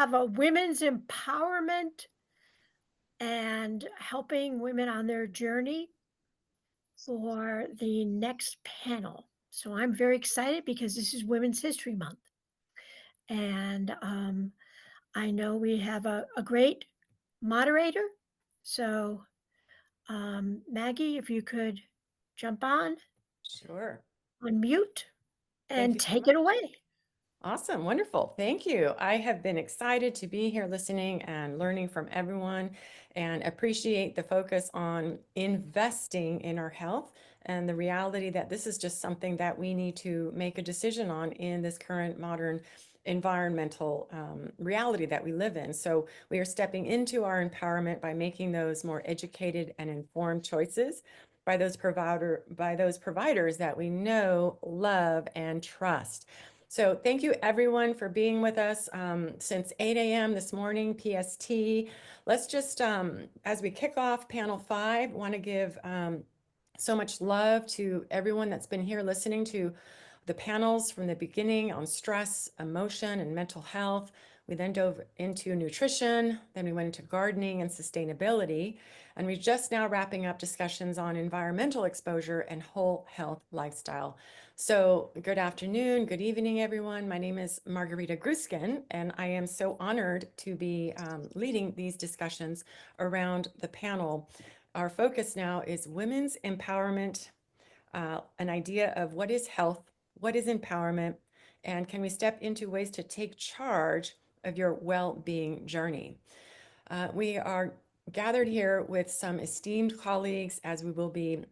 have a women's empowerment and helping women on their journey for the next panel. So I'm very excited because this is Women's History Month. And I know we have a great moderator. So, Maggie, if you could jump on, Sure. unmute, Thank and you so take it much. away. Awesome. Wonderful. Thank you. I have been excited to be here listening and learning from everyone and appreciate the focus on investing in our health and the reality that this is just something that we need to make a decision on in this current modern environmental reality that we live in. So we are stepping into our empowerment by making those more educated and informed choices by those providers that we know, love, and trust. So thank you everyone for being with us since 8 a.m. this morning, PST. Let's just, as we kick off panel 5, want to give so much love to everyone that's been here listening to the panels from the beginning on stress, emotion, and mental health. We then dove into nutrition, then we went into gardening and sustainability, and we're just now wrapping up discussions on environmental exposure and whole health lifestyle. So good afternoon, good evening, everyone. My name is Margarita Grueskin, and I am so honored to be leading these discussions around the panel. Our focus now is women's empowerment, an idea of what is health, what is empowerment, and can we step into ways to take charge of your well-being journey. We are gathered here with some esteemed colleagues as we will be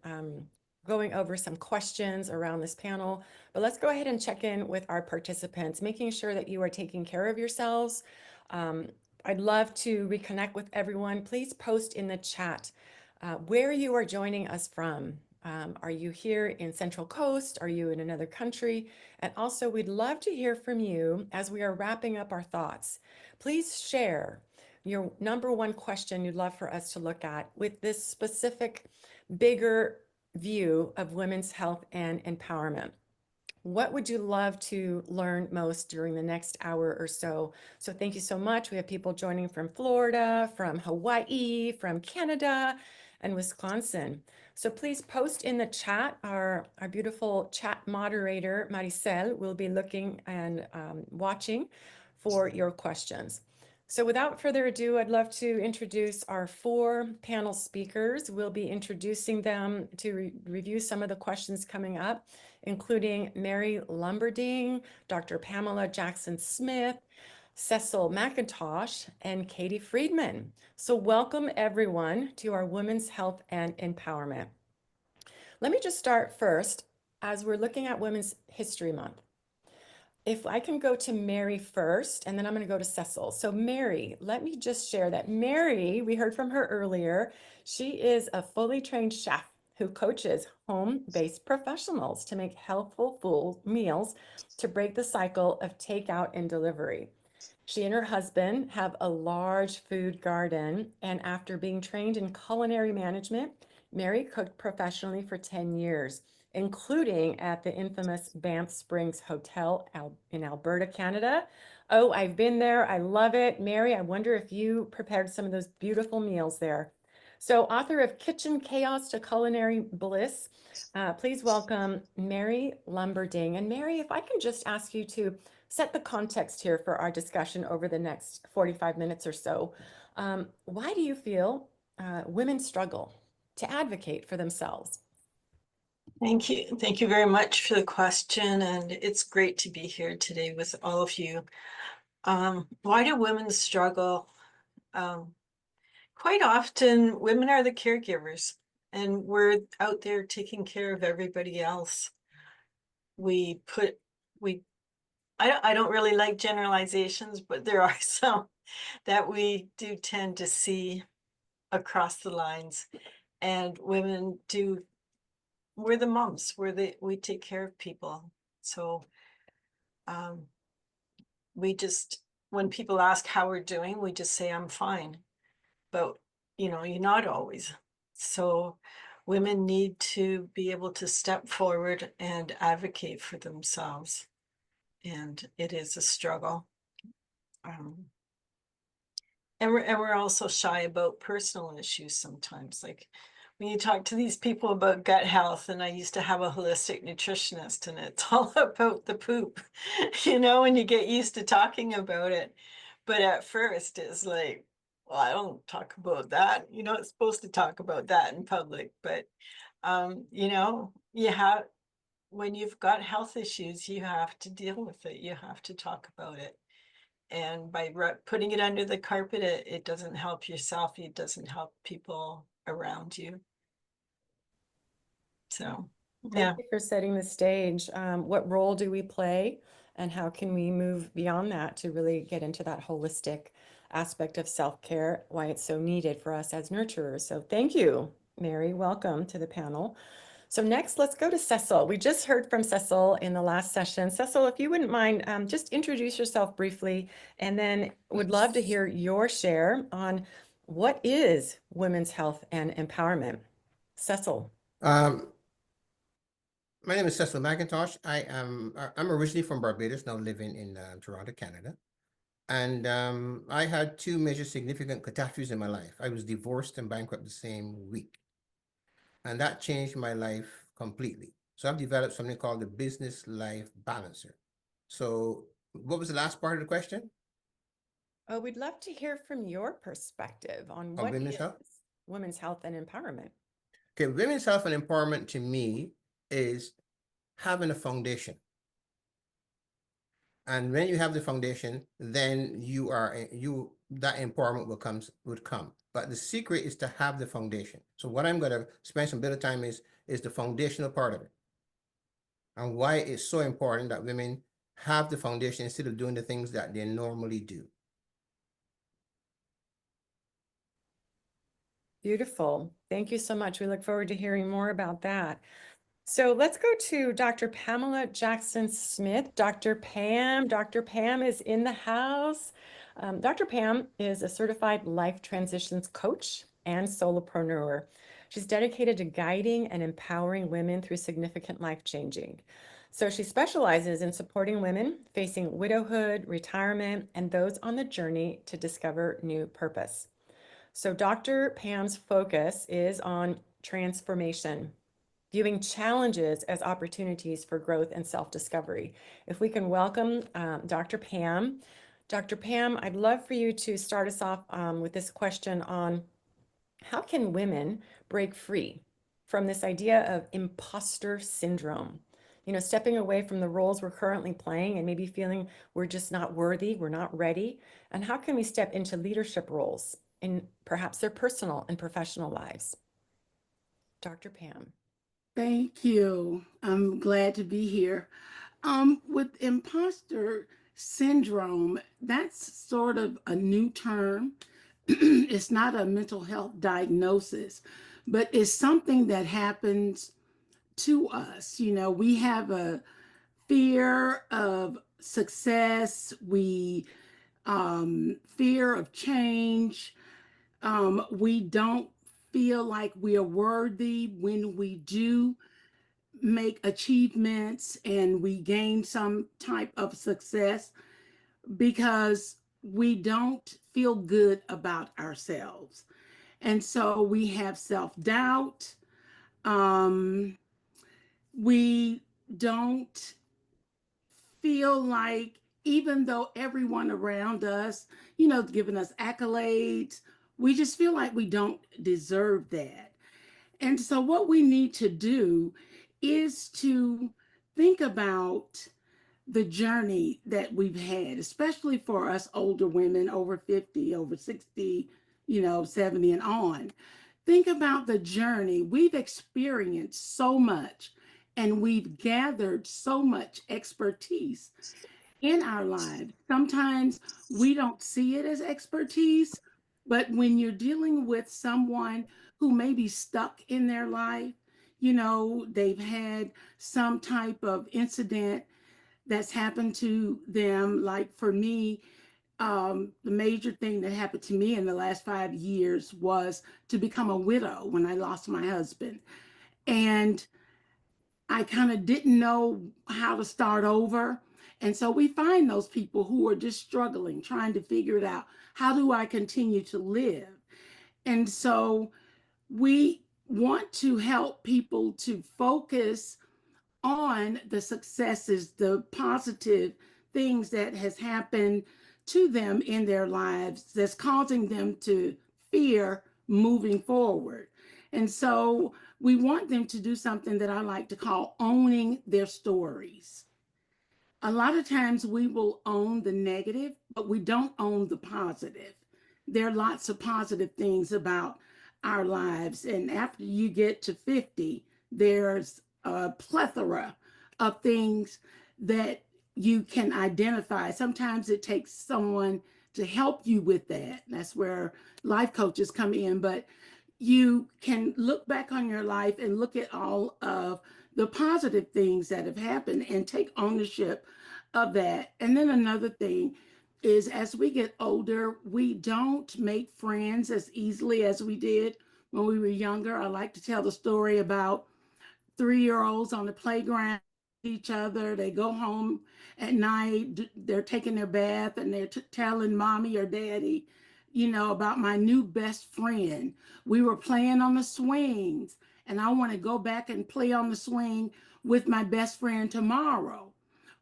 going over some questions around this panel. But let's go ahead and check in with our participants, making sure that you are taking care of yourselves. Um, I'd love to reconnect with everyone. Please post in the chat where you are joining us from. Are you here in Central Coast? Are you in another country? And also, we'd love to hear from you as we are wrapping up our thoughts. Please share your number one question you'd love for us to look at with this specific, bigger view of women's health and empowerment. What would you love to learn most during the next hour or so? So thank you so much. We have people joining from Florida, from Hawaii, from Canada, and Wisconsin. So please post in the chat. Our beautiful chat moderator, Maricel, will be looking and watching for your questions. So without further ado, I'd love to introduce our 4 panel speakers. We'll be introducing them to review some of the questions coming up, including Mary Lummerding, Dr. Pamela Jackson-Smith, Cecil MacIntosh, and Katie Friedman. So welcome everyone to our Women's Health and Empowerment. Let me just start first as we're looking at Women's History Month. If I can go to Mary first, and then I'm going to go to Cecil. So Mary, let me just share that Mary, we heard from her earlier, she is a fully trained chef who coaches home-based professionals to make healthful full meals to break the cycle of takeout and delivery. She and her husband have a large food garden, and after being trained in culinary management, Mary cooked professionally for 10 years, including at the infamous Banff Springs Hotel in Alberta, Canada. Oh, I've been there. I love it. Mary, I wonder if you prepared some of those beautiful meals there. So, author of Kitchen Chaos to Culinary Bliss, please welcome Mary Lummerding. And Mary, if I can just ask you to set the context here for our discussion over the next 45 minutes or so. Why do you feel women struggle to advocate for themselves? Thank you. Thank you very much for the question. And it's great to be here today with all of you. Why do women struggle? Quite often, women are the caregivers, and we're out there taking care of everybody else. We put, we, I don't really like generalizations, but there are some that we do tend to see across the lines. And women do, we're the moms, we take care of people. So we just, when people ask how we're doing, we just say, I'm fine. But, you're not always. So women need to be able to step forward and advocate for themselves. And it is a struggle. And we're also shy about personal issues sometimes. Like when you talk to these people about gut health, and I used to have a holistic nutritionist, and it's all about the poop, and you get used to talking about it. But at first, it's like, well, I don't talk about that. You're not supposed to talk about that in public. But, you have, when you've got health issues, you have to deal with it. You have to talk about it. And by putting it under the carpet, it doesn't help yourself. It doesn't help people around you. So, Thank yeah. you for setting the stage. What role do we play, and how can we move beyond that to really get into that holistic aspect of self-care, why it's so needed for us as nurturers? So thank you, Mary. Welcome to the panel. So next, let's go to Cecil. We just heard from Cecil in the last session. Cecil, if you wouldn't mind, just introduce yourself briefly, and then would love to hear your share on what is women's health and empowerment. Cecil. Um, my name is Cecil MacIntosh. I'm originally from Barbados, now living in Toronto, Canada. And I had two major significant catastrophes in my life. I was divorced and bankrupt the same week. And that changed my life completely. So I've developed something called the business life balancer. So what was the last part of the question? Oh, we'd love to hear from your perspective on On what women's is health? women's health and empowerment. Okay, women's health and empowerment to me is having a foundation. And when you have the foundation, then that empowerment would come. But the secret is to have the foundation. So what I'm going to spend some bit of time is the foundational part of it, and why it's so important that women have the foundation instead of doing the things that they normally do. Beautiful. Thank you so much. We look forward to hearing more about that. So let's go to Dr. Pamela Jackson-Smith. Dr. Pam. Dr. Pam is in the house. Dr. Pam is a certified life transitions coach and solopreneur. She's dedicated to guiding and empowering women through significant life changing. So she specializes in supporting women facing widowhood, retirement, and those on the journey to discover new purpose. So Dr. Pam's focus is on transformation, viewing challenges as opportunities for growth and self-discovery. If we can welcome Dr. Pam. Dr. Pam, I'd love for you to start us off with this question on how can women break free from this idea of imposter syndrome? Stepping away from the roles we're currently playing and maybe feeling we're just not worthy, we're not ready. And how can we step into leadership roles in perhaps their personal and professional lives? Dr. Pam. Thank you. I'm glad to be here. With imposter syndrome, that's sort of a new term. It's not a mental health diagnosis, but it's something that happens to us. We have a fear of success, we fear of change. We don't feel like we are worthy when we do make achievements and we gain some type of success because we don't feel good about ourselves. And so we have self-doubt. We don't feel like, even though everyone around us, giving us accolades, we just feel like we don't deserve that. And so what we need to do is to think about the journey that we've had, especially for us older women over 50, over 60, 70 and on. Think about the journey. We've experienced so much and we've gathered so much expertise in our lives. Sometimes we don't see it as expertise, but when you're dealing with someone who may be stuck in their life, they've had some type of incident that's happened to them. Like for me, the major thing that happened to me in the last 5 years was to become a widow when I lost my husband. And I kind of didn't know how to start over. And so we find those people who are just struggling, trying to figure it out. How do I continue to live? And so we want to help people to focus on the successes, the positive things that has happened to them in their lives that's causing them to fear moving forward. And so we want them to do something that I like to call owning their stories. A lot of times we will own the negative, but we don't own the positive. There are lots of positive things about our lives. And after you get to 50, there's a plethora of things that you can identify. Sometimes it takes someone to help you with that. That's where life coaches come in. But you can look back on your life and look at all of the positive things that have happened and take ownership of that. And then another thing is as we get older, we don't make friends as easily as we did when we were younger. I like to tell the story about 3-year-olds on the playground each other. They go home at night, they're taking their bath, and they're telling mommy or daddy, about my new best friend. We were playing on the swings, and I want to go back and play on the swing with my best friend tomorrow.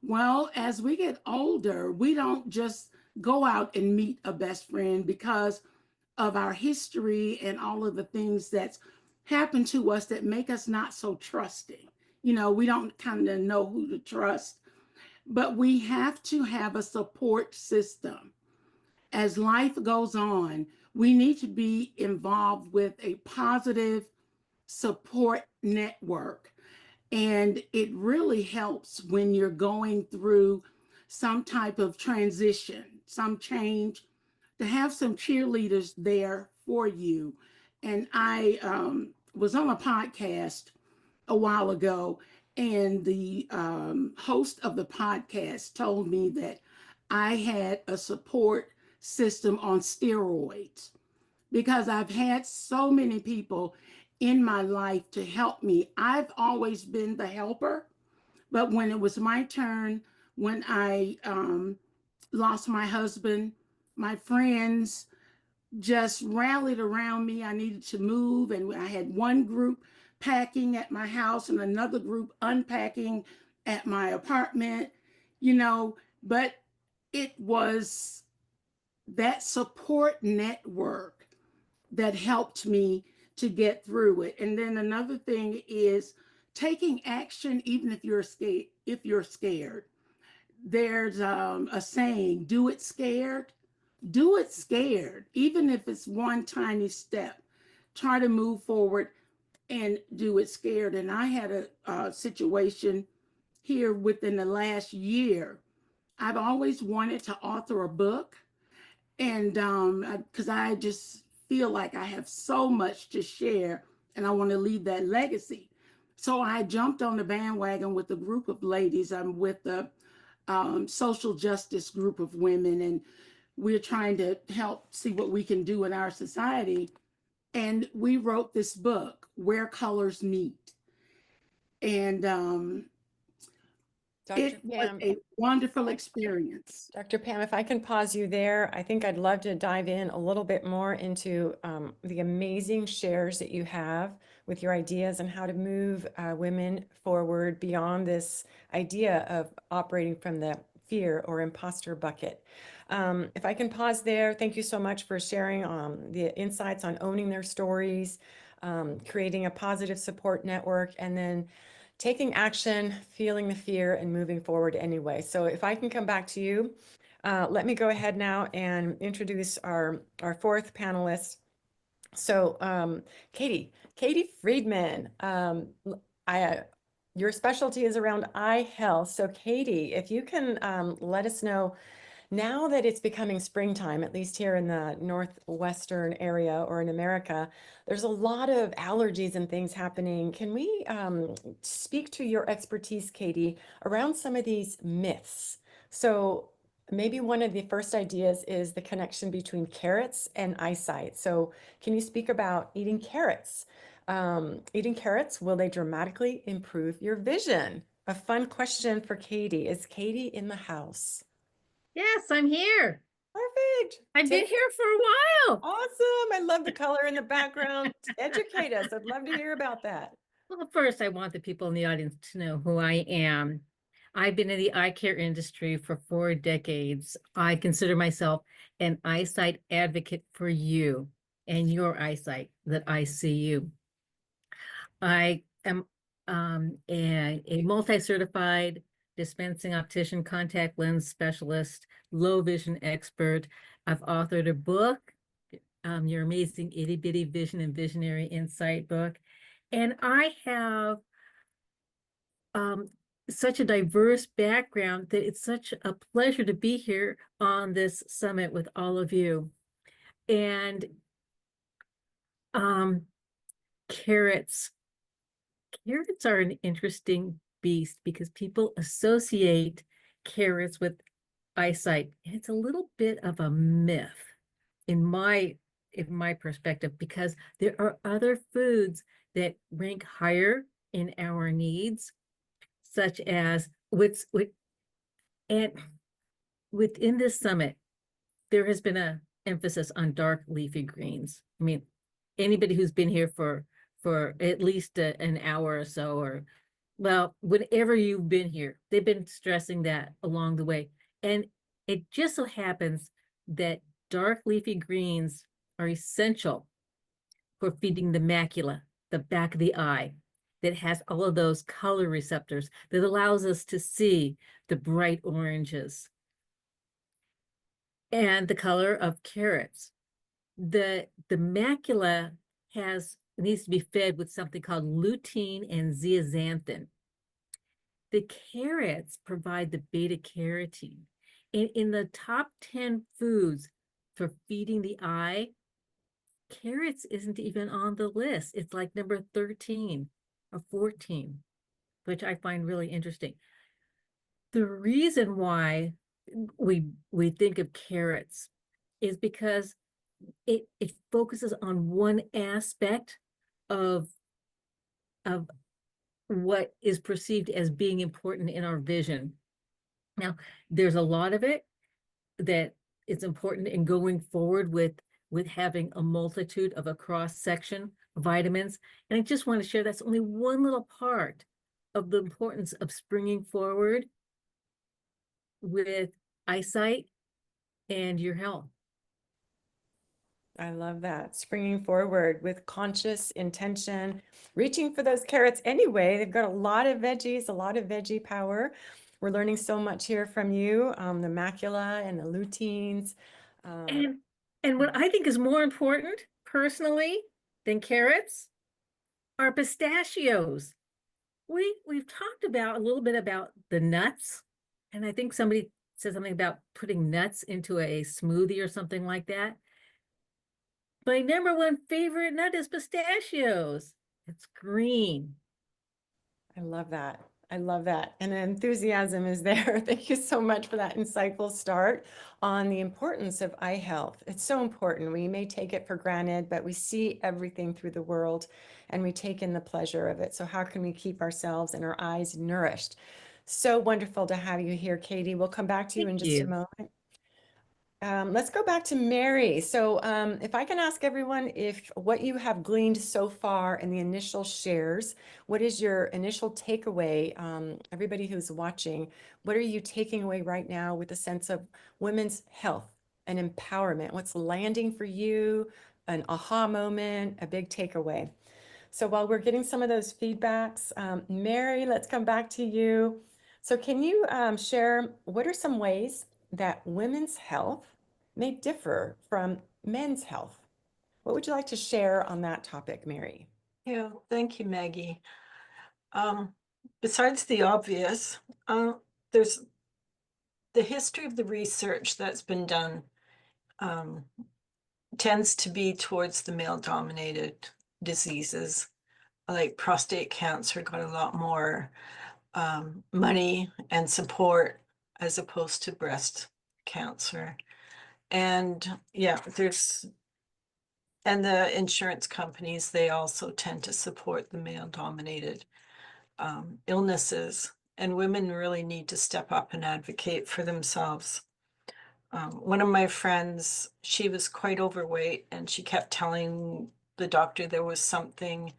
Well, as we get older, we don't just go out and meet a best friend because of our history and all of the things that's happened to us that make us not so trusting. We don't kind of know who to trust, but we have to have a support system. As life goes on, we need to be involved with a positive support network. And it really helps when you're going through some type of transition, some change, to have some cheerleaders there for you. And I was on a podcast a while ago, and the host of the podcast told me that I had a support system on steroids because I've had so many people in my life to help me. I've always been the helper, but when it was my turn, when I lost my husband, my friends just rallied around me. I needed to move, and I had one group packing at my house and another group unpacking at my apartment, but it was that support network that helped me to get through it. And then another thing is taking action, even if you're scared. If you're scared, there's a saying: "Do it scared." Do it scared, even if it's one tiny step. Try to move forward and do it scared. And I had a situation here within the last year. I've always wanted to author a book, and because I just feel like I have so much to share and I want to leave that legacy. So I jumped on the bandwagon with a group of ladies. I'm with the social justice group of women, and we're trying to help see what we can do in our society. And we wrote this book, Where Colors Meet. And Dr. it was Pam, a wonderful experience. Dr. Pam, if I can pause you there, I think I'd love to dive in a little bit more into the amazing shares that you have with your ideas and how to move women forward beyond this idea of operating from the fear or imposter bucket. If I can pause there, thank you so much for sharing the insights on owning their stories, creating a positive support network, and then taking action, feeling the fear, and moving forward anyway. So if I can come back to you, let me go ahead now and introduce our fourth panelist. So Katie Friedman, your specialty is around eye health. So Katie, if you can let us know, now that it's becoming springtime, at least here in the northwestern area or in America, there's a lot of allergies and things happening. Can we speak to your expertise, Katie, around some of these myths? So maybe one of the first ideas is the connection between carrots and eyesight. So can you speak about eating carrots? Eating carrots, will they dramatically improve your vision? a fun question for Katie. Is Katie in the house? Yes, I'm here. Perfect. I've been Take- here for a while. Awesome. I love the color in the background. Educate us. I'd love to hear about that. Well, first, I want the people in the audience to know who I am. I've been in the eye care industry for 4 decades. I consider myself an eyesight advocate for you and your eyesight, that I see you. I am a multi-certified dispensing optician, contact lens specialist, low vision expert. I've authored a book, Your Amazing Itty Bitty Vision and Visionary Insight book. And I have such a diverse background that it's such a pleasure to be here on this summit with all of you. And carrots. Carrots are an interesting beast because people associate carrots with eyesight. And it's a little bit of a myth in my perspective, because there are other foods that rank higher in our needs, such as and within this summit, there has been an emphasis on dark leafy greens. I mean, anybody who's been here for at least an hour or so, or well, whenever you've been here, they've been stressing that along the way. And it just so happens that dark leafy greens are essential for feeding the macula, the back of the eye, that has all of those color receptors that allows us to see the bright oranges and the color of carrots. The macula needs to be fed with something called lutein and zeaxanthin. The carrots provide the beta carotene. In the top 10 foods for feeding the eye, carrots isn't even on the list. It's like number 13 or 14, which I find really interesting. The reason why we think of carrots is because it focuses on one aspect of what is perceived as being important in our vision. Now, there's a lot of it that is important in going forward with having a multitude of a cross section of vitamins. And I just want to share that's only one little part of the importance of springing forward with eyesight and your health. I love that. Springing forward with conscious intention, reaching for those carrots anyway. They've got a lot of veggies, a lot of veggie power. We're learning so much here from you, the macula and the luteins. And what I think is more important personally than carrots are pistachios. We've talked about a little bit about the nuts, and I think somebody said something about putting nuts into a smoothie or something like that. My number one favorite nut is pistachios. It's green. I love that. I love that. And the enthusiasm is there. Thank you so much for that insightful start on the importance of eye health. It's so important. We may take it for granted, but we see everything through the world and we take in the pleasure of it. So how can we keep ourselves and our eyes nourished? So wonderful to have you here, Katie. We'll come back to you in just a moment. Let's go back to Mary. So if I can ask everyone if what you have gleaned so far in the initial shares, what is your initial takeaway? Everybody who's watching, what are you taking away right now with a sense of women's health and empowerment? What's landing for you? An aha moment, a big takeaway. So while we're getting some of those feedbacks, Mary, let's come back to you. So can you share what are some ways that women's health may differ from men's health? What would you like to share on that topic, Mary? Yeah, thank you, Maggie. Besides the obvious, there's the history of the research that's been done tends to be towards the male-dominated diseases. Like prostate cancer got a lot more money and support as opposed to breast cancer. And yeah, and the insurance companies, they also tend to support the male-dominated illnesses. and women really need to step up and advocate for themselves. One of my friends, she was quite overweight, and she kept telling the doctor there was something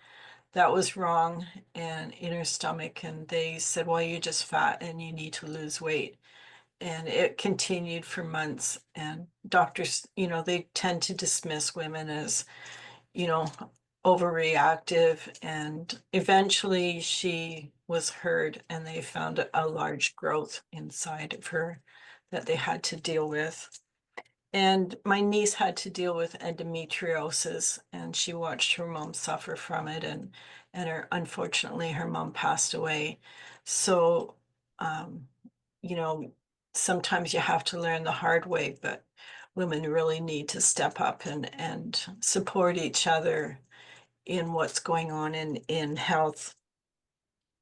that was wrong and in her stomach, and they said, well, you're just fat and you need to lose weight. And it continued for months, and doctors, they tend to dismiss women as, you know, overreactive, and eventually she was heard and they found a large growth inside of her that they had to deal with. And my niece had to deal with endometriosis, and she watched her mom suffer from it, and unfortunately her mom passed away. So, um, you know, sometimes you have to learn the hard way, but women really need to step up and support each other in what's going on in health,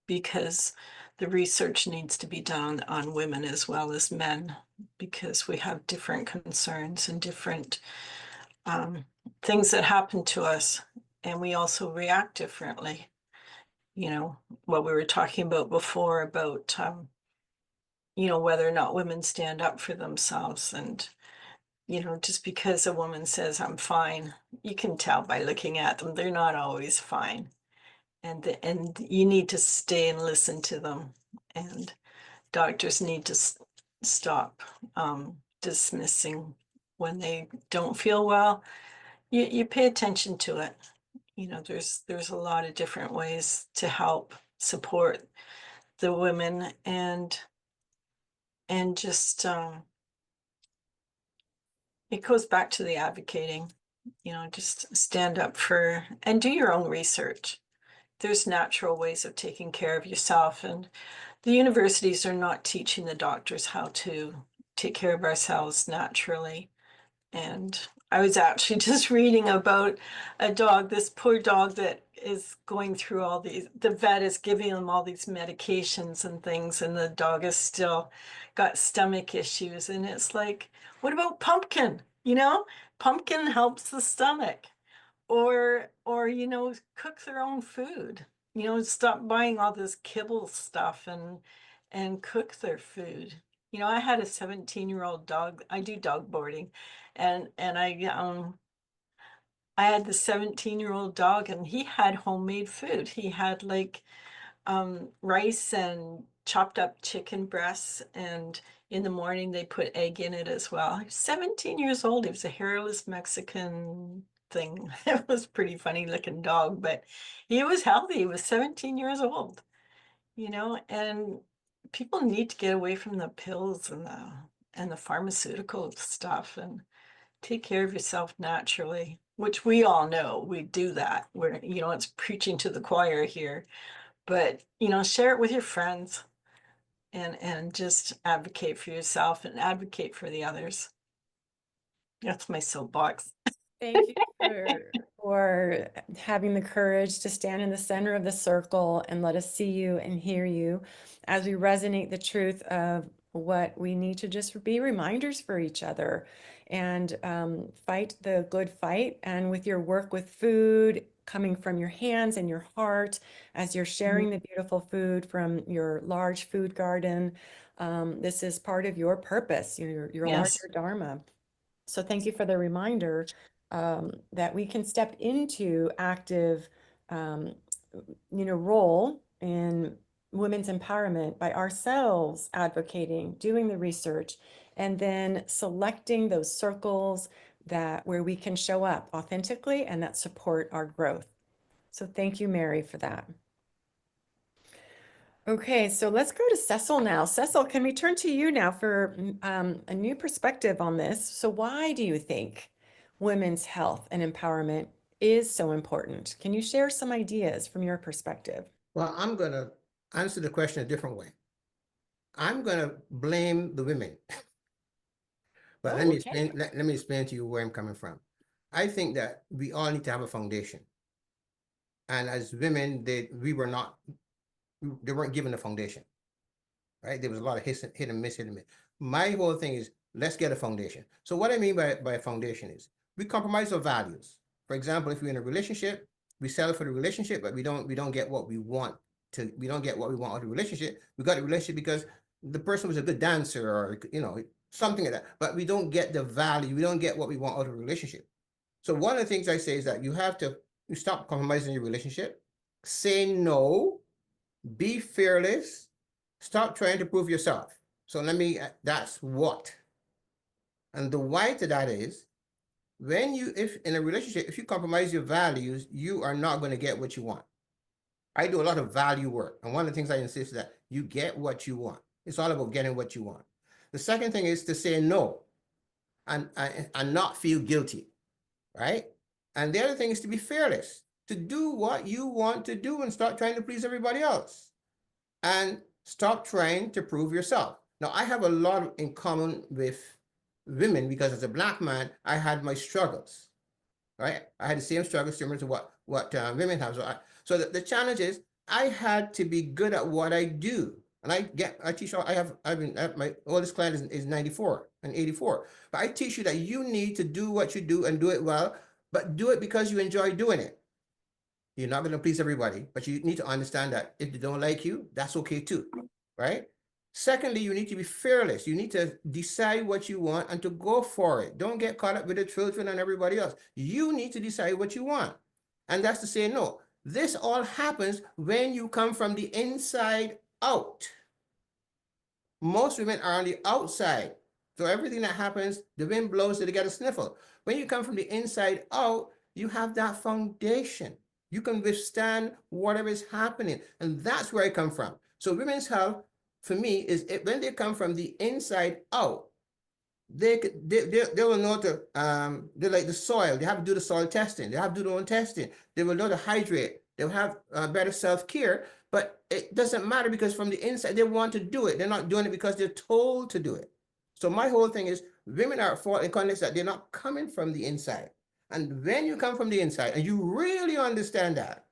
because the research needs to be done on women as well as men, because we have different concerns and different things that happen to us, and we also react differently. What we were talking about before about whether or not women stand up for themselves. And just because a woman says I'm fine, you can tell by looking at them they're not always fine, and you need to stay and listen to them. And doctors need to stop dismissing when they don't feel well. You pay attention to it. There's a lot of different ways to help support the women, and just it goes back to the advocating. Just stand up for and do your own research. There's natural ways of taking care of yourself, and the universities are not teaching the doctors how to take care of ourselves naturally. And I was actually just reading about a dog, this poor dog that is going through all these, the vet is giving him all these medications and things, and the dog has still got stomach issues. And it's like, what about pumpkin? Pumpkin helps the stomach. Or cook their own food. Stop buying all this kibble stuff and cook their food. I had a 17-year-old dog. I do dog boarding, and I had the 17-year-old dog, and he had homemade food. He had like rice and chopped up chicken breasts, and in the morning they put egg in it as well. He was 17 years old. He was a hairless Mexican thing. It was pretty funny looking dog, but he was healthy. He was 17 years old, and people need to get away from the pills and the pharmaceutical stuff and take care of yourself naturally, which we all know we do that. It's preaching to the choir here, but share it with your friends, and just advocate for yourself and advocate for the others. That's my soapbox. Thank you for having the courage to stand in the center of the circle and let us see you and hear you as we resonate the truth of what we need to just be reminders for each other, and fight the good fight. And with your work with food coming from your hands and your heart, as you're sharing the beautiful food from your large food garden, this is part of your purpose, your Yes. larger dharma. So thank you for the reminder that we can step into active, role in women's empowerment by ourselves advocating, doing the research, and then selecting those circles where we can show up authentically and that support our growth. So thank you, Mary, for that. Okay, so let's go to Cecil now. Cecil, can we turn to you now for a new perspective on this? So why do you think women's health and empowerment is so important? Can you share some ideas from your perspective? Well, I'm going to answer the question a different way. I'm going to blame the women. But let me explain, let me explain to you where I'm coming from. I think that we all need to have a foundation. And as women, they weren't given a foundation, right? There was a lot of hit and miss. My whole thing is, let's get a foundation. So what I mean by a foundation is we compromise our values. For example, if we're in a relationship, we settle for the relationship, but we don't get what we want we don't get what we want out of the relationship. We got a relationship because the person was a good dancer or, something like that. But we don't get the value. We don't get what we want out of a relationship. So one of the things I say is that you stop compromising your relationship, say no, be fearless, stop trying to prove yourself. So that's what. And the why to that is, if in a relationship, if you compromise your values, you are not going to get what you want. I do a lot of value work. And one of the things I insist is that you get what you want. It's all about getting what you want. The second thing is to say no and not feel guilty, right? And the other thing is to be fearless, to do what you want to do and stop trying to please everybody else. And stop trying to prove yourself. Now, I have a lot in common with women because as a Black man, I had my struggles, right? I had the same struggles similar to what women have. So the challenge is I had to be good at what I do. And I teach, my oldest client is 94 and 84. But I teach you that you need to do what you do and do it well, but do it because you enjoy doing it. You're not going to please everybody, but you need to understand that if they don't like you, that's okay too, right? Secondly, you need to be fearless. You need to decide what you want and to go for it. Don't get caught up with the children and everybody else. You need to decide what you want. And that's to say no. This all happens when you come from the inside out. Most women are on the outside. So everything that happens, the wind blows, so they get a sniffle. When you come from the inside out, you have that foundation. You can withstand whatever is happening. And that's where I come from. So women's health, for me, is when they come from the inside out, they will know they're like the soil. They have to do the soil testing. They have to do their own testing. They will know to hydrate. They'll have better self-care. But it doesn't matter because from the inside, they want to do it. They're not doing it because they're told to do it. So my whole thing is women are at fault in context that they're not coming from the inside. And when you come from the inside and you really understand that,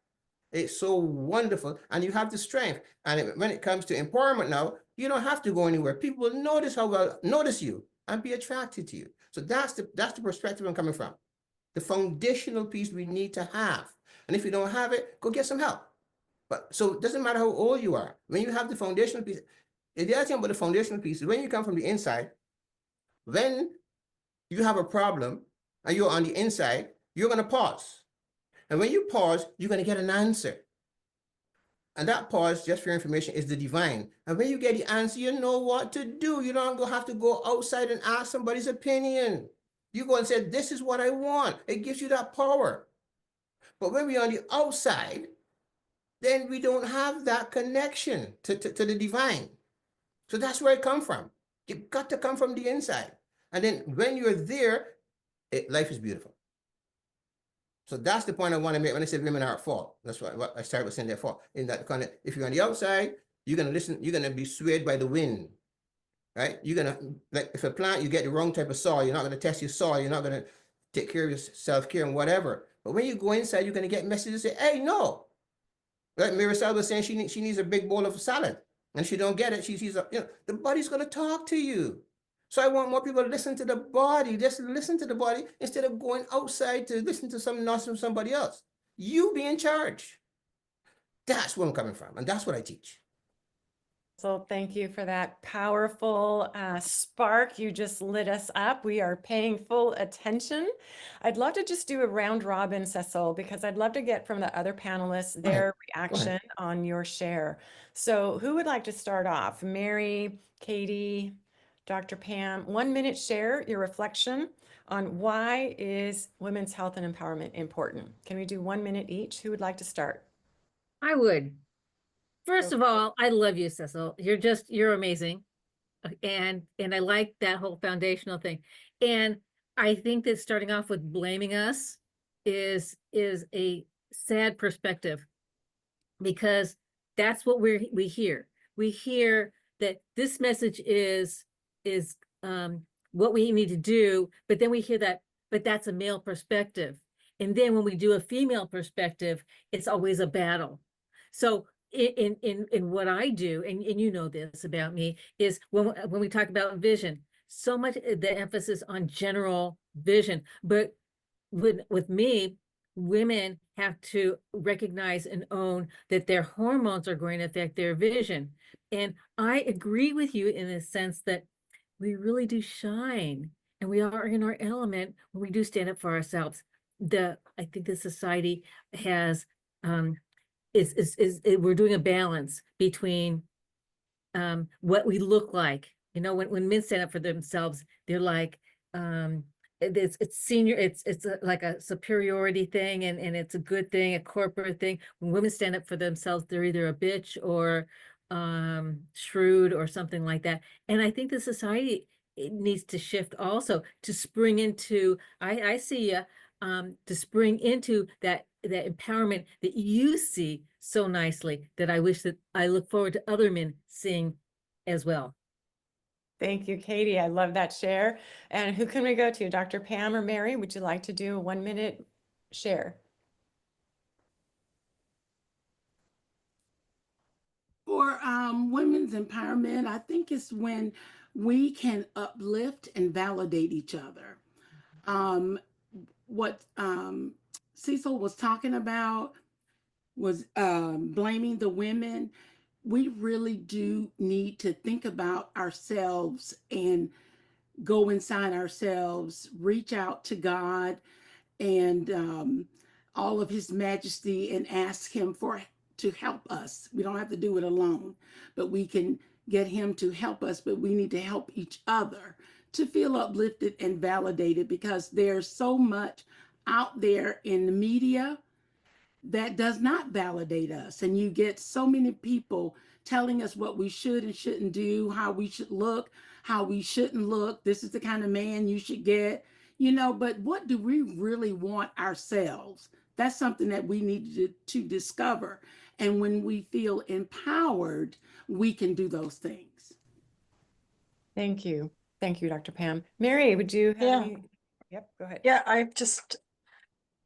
it's so wonderful and you have the strength. And when it comes to empowerment now, you don't have to go anywhere. People will notice you and be attracted to you. So that's the perspective I'm coming from. The foundational piece we need to have. And if you don't have it, go get some help. But so it doesn't matter how old you are. When you have the foundational piece, the other thing about the foundational piece is when you come from the inside, when you have a problem and you're on the inside, you're going to pause. And when you pause, you're going to get an answer. And that pause, just for your information, is the divine. And when you get the answer, you know what to do. You don't have to go outside and ask somebody's opinion. You go and say, this is what I want. It gives you that power. But when we're on the outside, then we don't have that connection to the divine. So that's where it comes from. You got to come from the inside. And then when you're there, life is beautiful. So that's the point I want to make when I say women are at fault. That's what I started with saying they're at fault. In that kind of, if you're on the outside, you're going to listen, you're going to be swayed by the wind, right? You're going to, like if a plant, you get the wrong type of soil, you're not going to test your soil, you're not going to take care of your self-care and whatever. But when you go inside, you're going to get messages that say, hey, no. Like Miracel was saying, she needs a big bowl of salad. And she don't get it. She sees, the body's going to talk to you. So I want more people to listen to the body. Just listen to the body instead of going outside to listen to some nonsense from somebody else. You be in charge. That's where I'm coming from. And that's what I teach. So thank you for that powerful spark. You just lit us up. We are paying full attention. I'd love to just do a round robin, Cecil, because I'd love to get from the other panelists their reaction on your share. So who would like to start off? Mary, Katie, Dr. Pam, 1 minute share your reflection on why is women's health and empowerment important. Can we do 1 minute each? Who would like to start? I would. First of all, I love you, Cecil. You're amazing. And I like that whole foundational thing. And I think that starting off with blaming us is a sad perspective, because that's what we hear. We hear that this message is what we need to do, but then we hear that, but that's a male perspective. And then when we do a female perspective, it's always a battle. So in what I do, and you know this about me, is when we talk about vision, so much the emphasis on general vision, but with me, women have to recognize and own that their hormones are going to affect their vision. And I agree with you in the sense that we really do shine and we are in our element when we do stand up for ourselves. I think the society has we're doing a balance between what we look like. You know, when men stand up for themselves, they're like, it's senior, it's like a superiority thing, and it's a good thing, a corporate thing. When women stand up for themselves, they're either a bitch or shrewd or something like that. And I think the society, it needs to shift also to spring into, I see you, to spring into that empowerment that you see so nicely, that I wish that I look forward to other men seeing as well. Thank you, Katie. I love that share. And who can we go to? Dr. Pam or Mary? Would you like to do a 1-minute share? For women's empowerment, I think it's when we can uplift and validate each other. What Cecil was talking about was blaming the women. We really do need to think about ourselves and go inside ourselves, reach out to God and all of His majesty and ask Him to help us. We don't have to do it alone, but we can get Him to help us, but we need to help each other to feel uplifted and validated, because there's so much out there in the media that does not validate us. And you get so many people telling us what we should and shouldn't do, how we should look, how we shouldn't look. This is the kind of man you should get, but what do we really want ourselves? That's something that we need to discover. And when we feel empowered, we can do those things. Thank you. Thank you, Dr. Pam. Mary, would you have any? Yep, go ahead. Yeah, I've just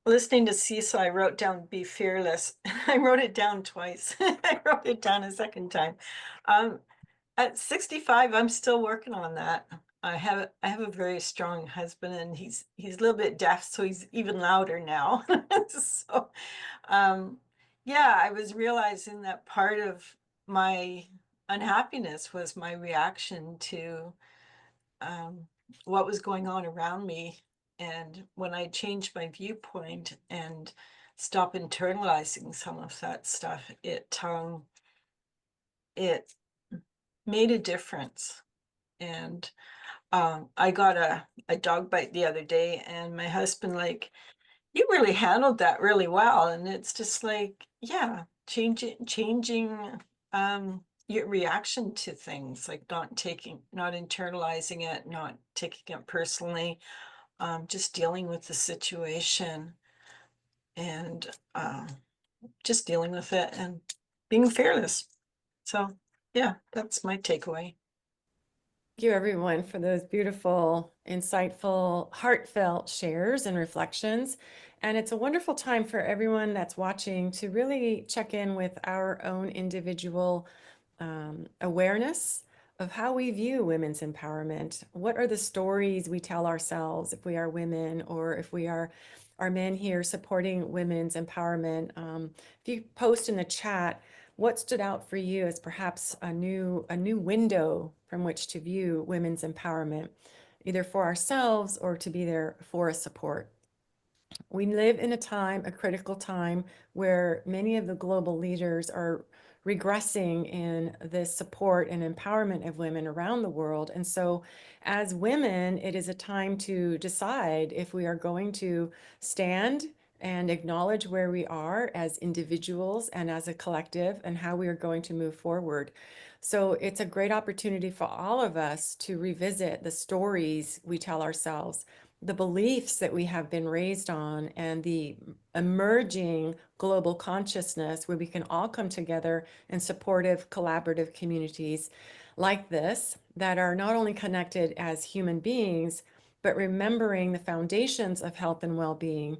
listening to Cecil, I wrote down "be fearless." I wrote it down twice. I wrote it down a second time. At 65, I'm still working on that. I have a very strong husband, and he's a little bit deaf, so he's even louder now. So, yeah, I was realizing that part of my unhappiness was my reaction to what was going on around me. And when I changed my viewpoint and stop internalizing some of that stuff, it made a difference. And I got a dog bite the other day, and my husband, like, you really handled that really well. And it's just like, yeah, changing your reaction to things, like not internalizing it, not taking it personally, just dealing with the situation and just dealing with it and being fearless. So yeah, that's my takeaway. Thank you, everyone, for those beautiful, insightful, heartfelt shares and reflections. And it's a wonderful time for everyone that's watching to really check in with our own individual awareness of how we view women's empowerment. What are the stories we tell ourselves if we are women, or if we are men here supporting women's empowerment? If you post in the chat, what stood out for you as perhaps a new window from which to view women's empowerment, either for ourselves or to be there for a support? We live in a critical time, where many of the global leaders are regressing in the support and empowerment of women around the world. And so as women, it is a time to decide if we are going to stand and acknowledge where we are as individuals and as a collective, and how we are going to move forward. So it's a great opportunity for all of us to revisit the stories we tell ourselves, the beliefs that we have been raised on, and the emerging global consciousness, where we can all come together in supportive, collaborative communities like this, that are not only connected as human beings, but remembering the foundations of health and well-being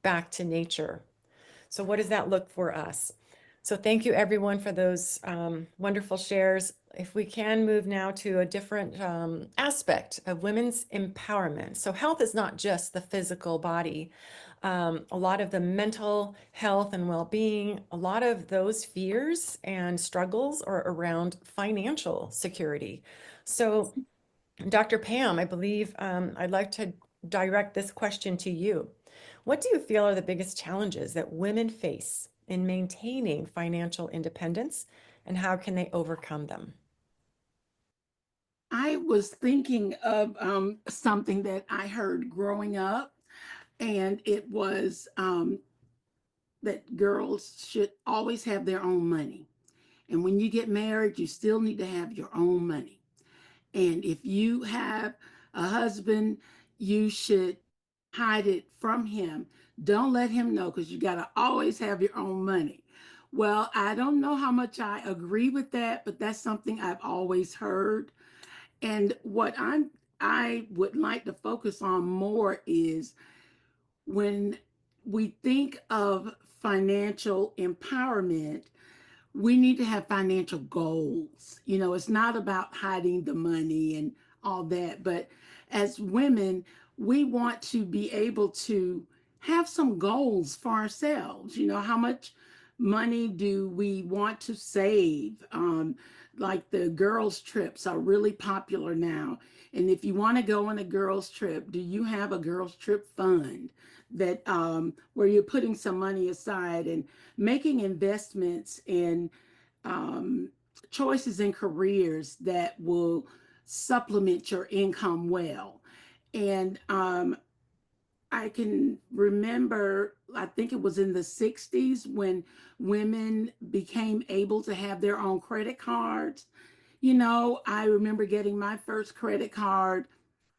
back to nature. So what does that look for us? So thank you, everyone, for those wonderful shares. If we can move now to a different aspect of women's empowerment. So health is not just the physical body. a lot of the mental health and well-being, a lot of those fears and struggles are around financial security. So, Dr. Pam, I believe I'd like to direct this question to you. What do you feel are the biggest challenges that women face in maintaining financial independence, and how can they overcome them? I was thinking of something that I heard growing up, and it was that girls should always have their own money. And when you get married, you still need to have your own money. And if you have a husband, you should hide it from him. Don't let him know, because you got to always have your own money. Well, I don't know how much I agree with that, but that's something I've always heard. And what I would like to focus on more is when we think of financial empowerment, we need to have financial goals. You know, it's not about hiding the money and all that, but as women, we want to be able to have some goals for ourselves. You know, how much money do we want to save? Like the girls' trips are really popular now. And if you want to go on a girls' trip, do you have a girls' trip fund that where you're putting some money aside and making investments in um, choices in careers that will supplement your income well? And I can remember, I think it was in the 60s when women became able to have their own credit cards. You know, I remember getting my first credit card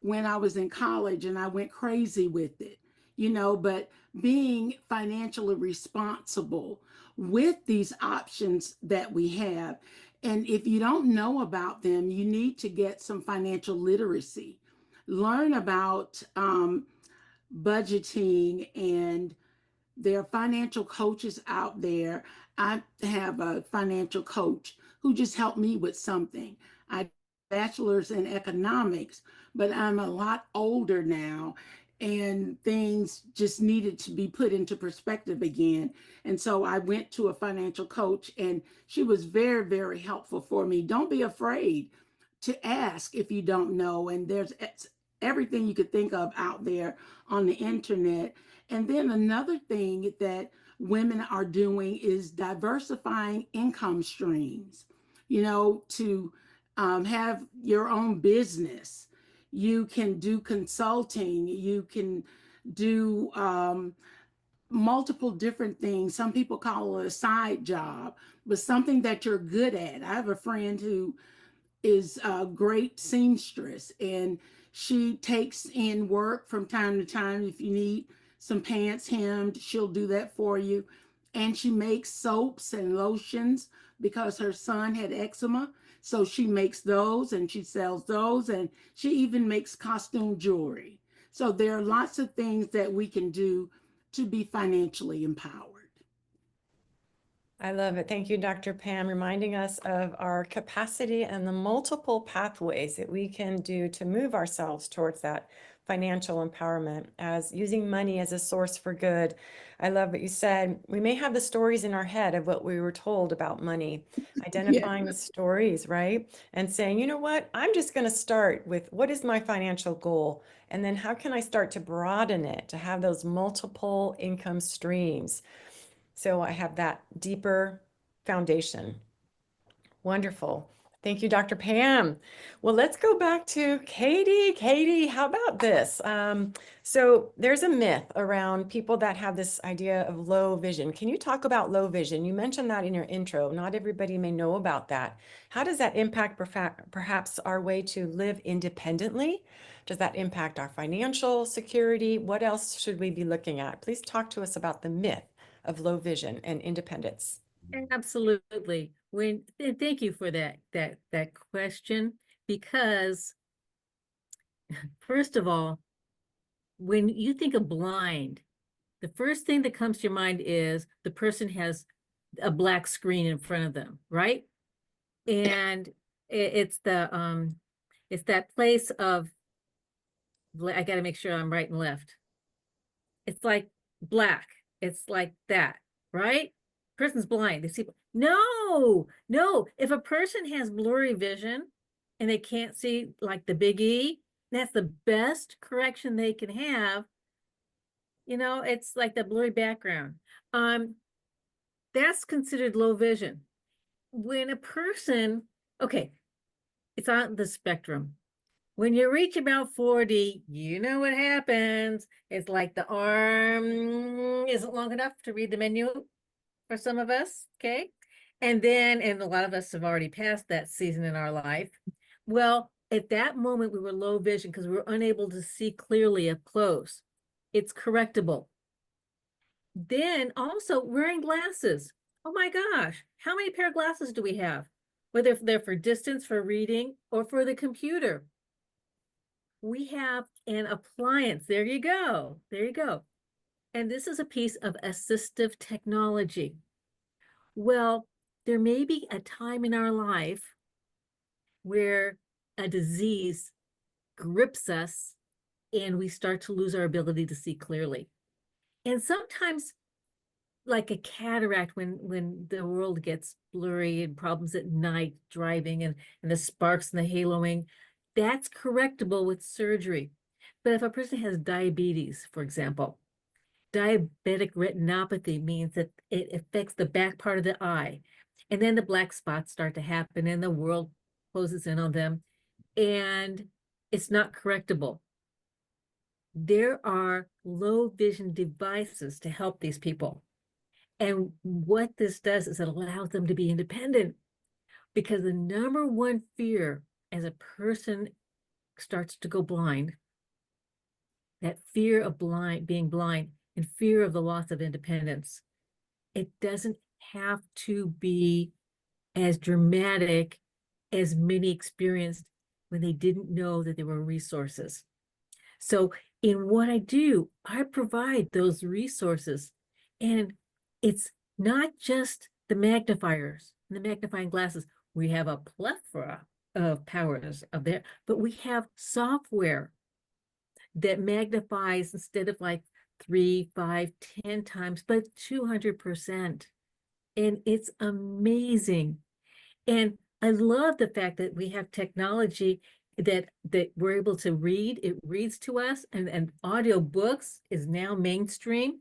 when I was in college, and I went crazy with it, you know, but being financially responsible with these options that we have. And if you don't know about them, you need to get some financial literacy, learn about budgeting, and there are financial coaches out there. I have a financial coach who just helped me with something. I bachelor's in economics, but I'm a lot older now, and things just needed to be put into perspective again. And so I went to a financial coach, and she was very, very helpful for me. Don't be afraid to ask if you don't know. And there's everything you could think of out there on the internet. And then another thing that women are doing is diversifying income streams, you know, to have your own business. You can do consulting, you can do multiple different things. Some people call it a side job, but something that you're good at. I have a friend who is a great seamstress, and she takes in work from time to time. If you need some pants hemmed, she'll do that for you. And she makes soaps and lotions because her son had eczema. So she makes those and she sells those, and she even makes costume jewelry. So there are lots of things that we can do to be financially empowered. I love it. Thank you, Dr. Pam, reminding us of our capacity and the multiple pathways that we can do to move ourselves towards that financial empowerment, as using money as a source for good. I love what you said. We may have the stories in our head of what we were told about money, identifying the stories, right? And saying, you know what, I'm just going to start with what is my financial goal? And then how can I start to broaden it to have those multiple income streams? So I have that deeper foundation. Wonderful. Thank you, Dr. Pam. Well, let's go back to Katie. Katie, how about this? So there's a myth around people that have this idea of low vision. Can you talk about low vision? You mentioned that in your intro. Not everybody may know about that. How does that impact perhaps our way to live independently? Does that impact our financial security? What else should we be looking at? Please talk to us about the myth of low vision and independence. Absolutely. Thank you for that question, because first of all, when you think of blind, the first thing that comes to your mind is the person has a black screen in front of them, right? And it's that place of, I got to make sure I'm right and left. It's like black. It's like that, right? Person's blind. They see. No, no. If a person has blurry vision and they can't see like the big E, that's the best correction they can have. You know, it's like the blurry background. That's considered low vision. When a person, okay, it's on the spectrum. When you reach about 40, you know what happens. It's like the arm isn't long enough to read the menu for some of us, okay? And a lot of us have already passed that season in our life. Well, at that moment, we were low vision because we were unable to see clearly up close. It's correctable. Then also wearing glasses. Oh my gosh, how many pair of glasses do we have? Whether they're for distance, for reading, or for the computer. We have an appliance. There you go. There you go. And this is a piece of assistive technology. Well, there may be a time in our life where a disease grips us and we start to lose our ability to see clearly. And sometimes like a cataract when the world gets blurry and problems at night driving and the sparks and the haloing, that's correctable with surgery. But if a person has diabetes, for example, diabetic retinopathy means that it affects the back part of the eye. And then the black spots start to happen and the world closes in on them. And it's not correctable. There are low vision devices to help these people. And what this does is it allows them to be independent, because the number one fear as a person starts to go blind, that fear of being blind and fear of the loss of independence, it doesn't have to be as dramatic as many experienced when they didn't know that there were resources. So in what I do, I provide those resources, and it's not just the magnifiers and the magnifying glasses. We have a plethora of powers of there, but we have software that magnifies instead of like 3, 5, 10 times, but 200%. And it's amazing. And I love the fact that we have technology that we're able to read. It reads to us, and audio books is now mainstream.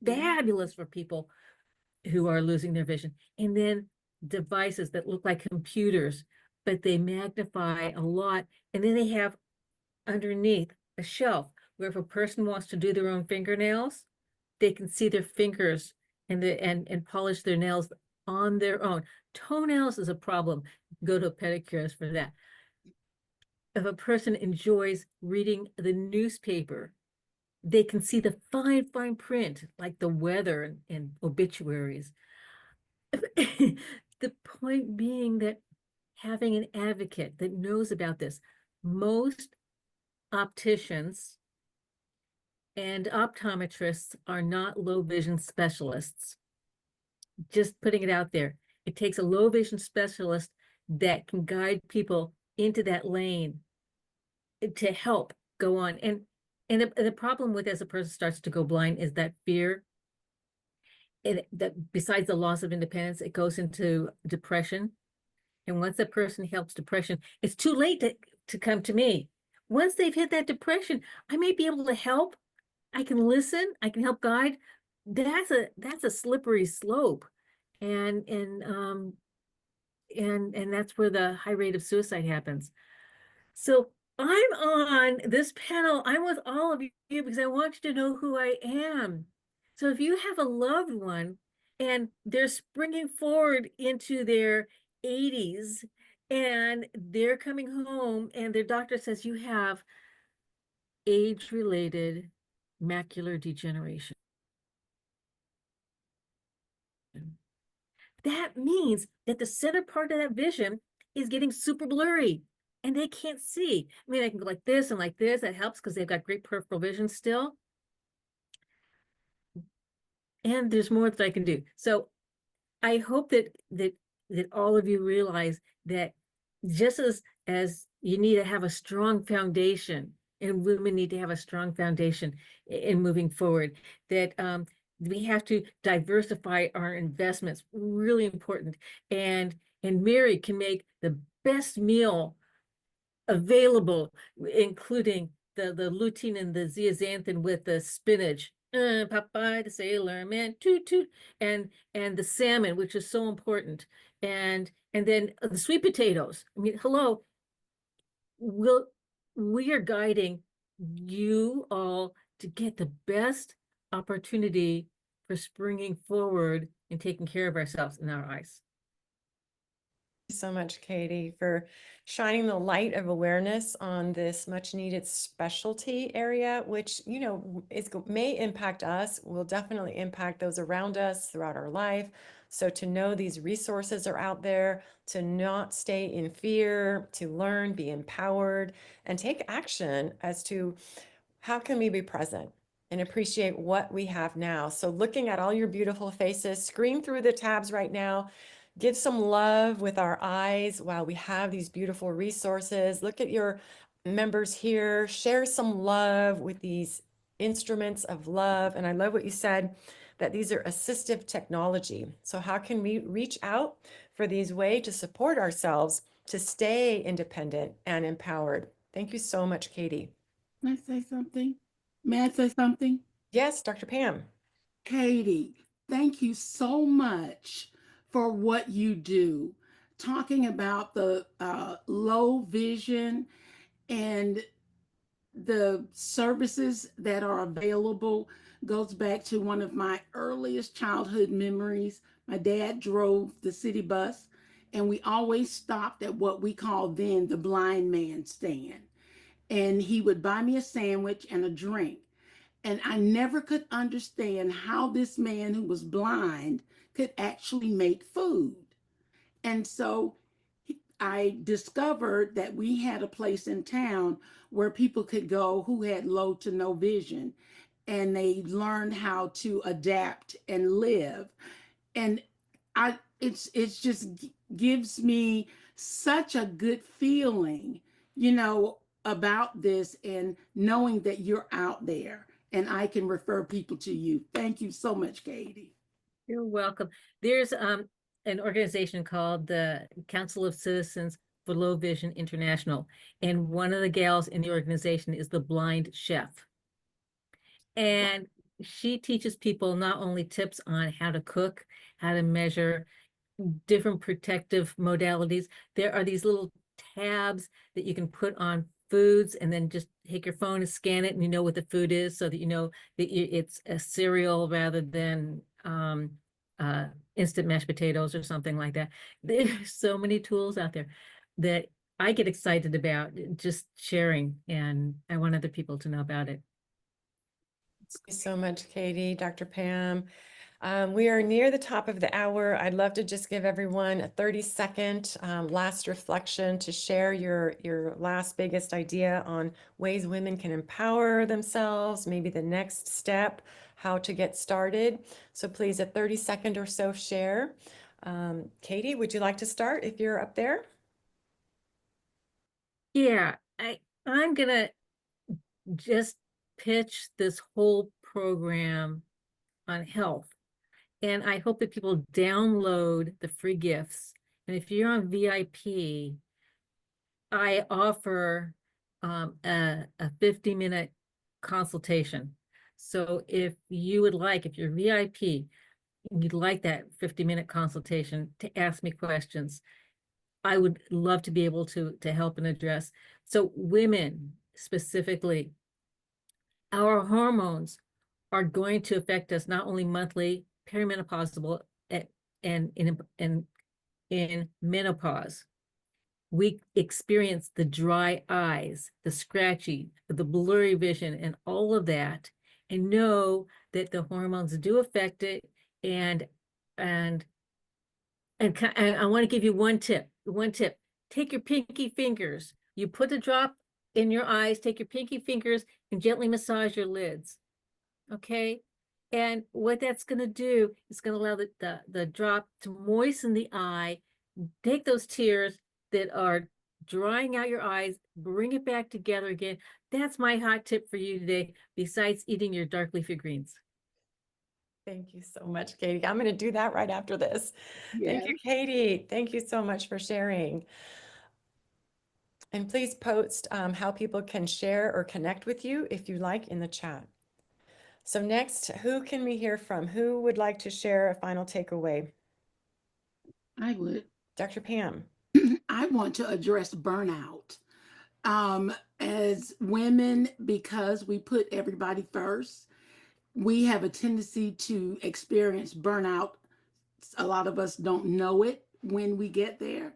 Fabulous for people who are losing their vision. And then devices that look like computers, but they magnify a lot. And then they have underneath a shelf where if a person wants to do their own fingernails, they can see their fingers and polish their nails on their own. Toenails is a problem. Go to a pedicurist for that. If a person enjoys reading the newspaper, they can see the fine print, like the weather and obituaries. The point being that having an advocate that knows about this. Most opticians and optometrists are not low vision specialists. Just putting it out there. It takes a low vision specialist that can guide people into that lane to help go on. And the problem with as a person starts to go blind is that fear. And that besides the loss of independence, it goes into depression. And once that person helps depression, it's too late to come to me. Once they've hit that depression, I may be able to help. I can listen. I can help guide. That's a slippery slope, and that's where the high rate of suicide happens. So I'm on this panel. I'm with all of you because I want you to know who I am. So if you have a loved one and they're springing forward into their 80s and they're coming home and their doctor says you have age-related macular degeneration, that means that the center part of that vision is getting super blurry and they can't see. I mean, I can go like this and like this. That helps because they've got great peripheral vision still. And there's more that I can do. So I hope that all of you realize that just as you need to have a strong foundation and women need to have a strong foundation in moving forward. That we have to diversify our investments, really important. And Mary can make the best meal available, including the lutein and the zeaxanthin with the spinach. Popeye the Sailor Man, toot toot, and the salmon, which is so important, and then the sweet potatoes. I mean, hello, we are guiding you all to get the best opportunity for springing forward and taking care of ourselves in our eyes. So much, Katie, for shining the light of awareness on this much needed specialty area, which, you know, may impact us, will definitely impact those around us throughout our life. So to know these resources are out there, to not stay in fear, to learn, be empowered, and take action as to how can we be present and appreciate what we have now. So looking at all your beautiful faces, screen through the tabs right now. Give some love with our eyes while we have these beautiful resources. Look at your members here. Share some love with these instruments of love. And I love what you said, that these are assistive technology. So how can we reach out for these ways to support ourselves to stay independent and empowered? Thank you so much, Katie. Can I say something? May I say something? Yes, Dr. Pam. Katie, thank you so much for what you do. Talking about the low vision and the services that are available goes back to one of my earliest childhood memories. My dad drove the city bus, and we always stopped at what we called then the blind man stand. And he would buy me a sandwich and a drink. And I never could understand how this man who was blind could actually make food. And so I discovered that we had a place in town where people could go who had low to no vision, and they learned how to adapt and live. And it's just gives me such a good feeling, you know, about this, and knowing that you're out there and I can refer people to you. Thank you so much, Katie. You're welcome. There's an organization called the Council of Citizens for Low Vision International, and one of the gals in the organization is the blind chef. And she teaches people not only tips on how to cook, how to measure different protective modalities. There are these little tabs that you can put on foods, and then just take your phone and scan it, and you know what the food is, so that you know that it's a cereal rather than instant mashed potatoes or something like that. There's so many tools out there that I get excited about just sharing, and I want other people to know about it. Thank you so much, Katie, Dr. Pam. We are near the top of the hour. I'd love to just give everyone a 30-second last reflection to share your last biggest idea on ways women can empower themselves, maybe the next step, how to get started. So please, a 30-second or so share. Katie, would you like to start if you're up there? Yeah, I'm gonna just pitch this whole program on health. And I hope that people download the free gifts. And if you're on VIP, I offer a 50-minute consultation. So if you would like, if you're VIP, you'd like that 50-minute consultation to ask me questions, I would love to be able to help and address. So women specifically, our hormones are going to affect us not only monthly, perimenopausal, and in menopause. We experience the dry eyes, the scratchy, the blurry vision, and all of that, and know that the hormones do affect it. And I want to give you one tip. Take your pinky fingers. You put a drop in your eyes, take your pinky fingers and gently massage your lids. Okay? And what that's going to do is going to allow the drop to moisten the eye, take those tears that are drying out your eyes, bring it back together again. That's my hot tip for you today, besides eating your dark leafy greens. Thank you so much, Katie. I'm going to do that right after this. Thank Yes. you, Katie. Thank you so much for sharing. And please post how people can share or connect with you if you like in the chat. So next, who can we hear from? Who would like to share a final takeaway? I would. Dr. Pam. I want to address burnout. As women, because we put everybody first, we have a tendency to experience burnout. A lot of us don't know it when we get there.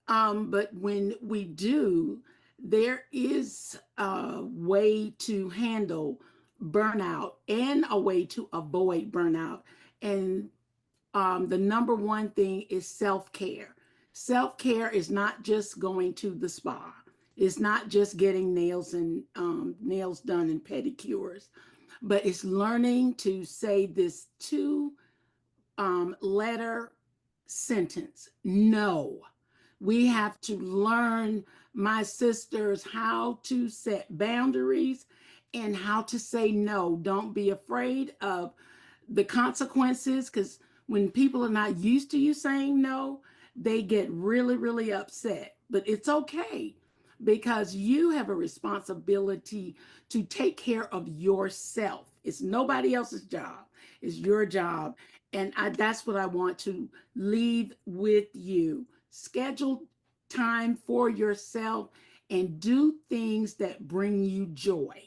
But when we do, there is a way to handle burnout and a way to avoid burnout. And the number one thing is self-care. Self-care is not just going to the spa. It's not just getting nails and nails done and pedicures, but it's learning to say this two-letter sentence: no. We have to learn, my sisters, how to set boundaries and how to say no. Don't be afraid of the consequences, because when people are not used to you saying no, they get really, really upset. But it's okay, because you have a responsibility to take care of yourself. It's nobody else's job, it's your job. And that's what I want to leave with you. Schedule time for yourself and do things that bring you joy.